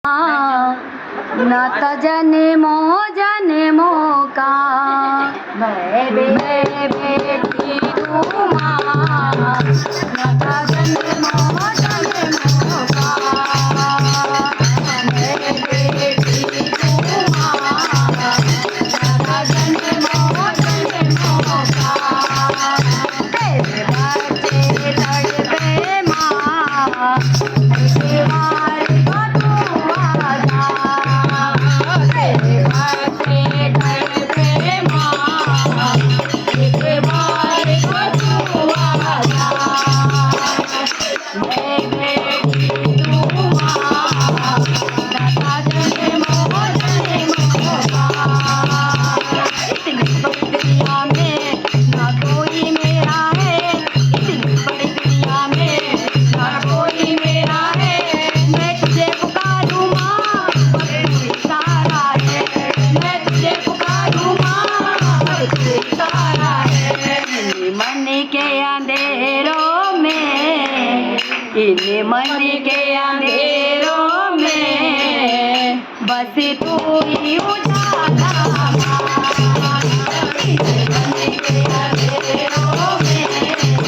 नाता जन्मों का मैं बेटी तू माँ। नाता जन्मों का मैं बेटी तू माँ। नाता जन्मों का तेरे बच्चे तड़पे माँ। इन मन के अंधेरों में बस तू ही उजाला। इन मन के अंधेरों में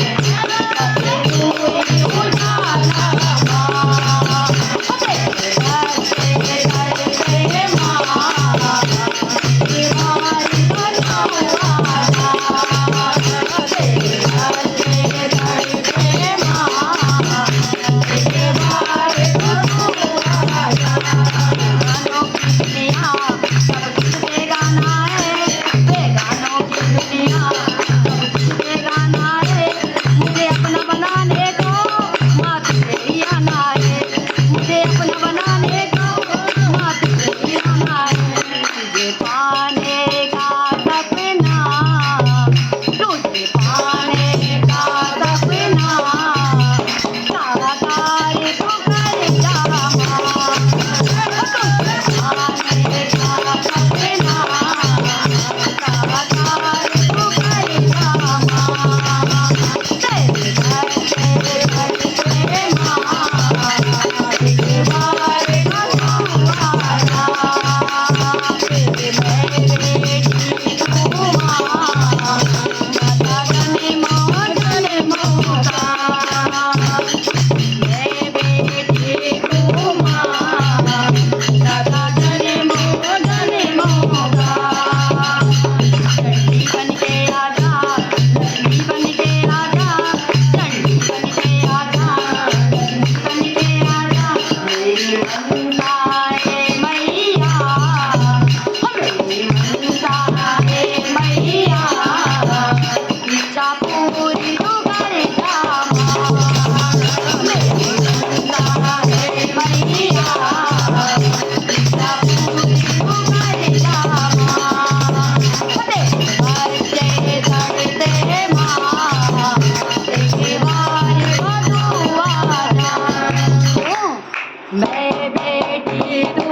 बस तू ही उजाला। मैं बेटी तू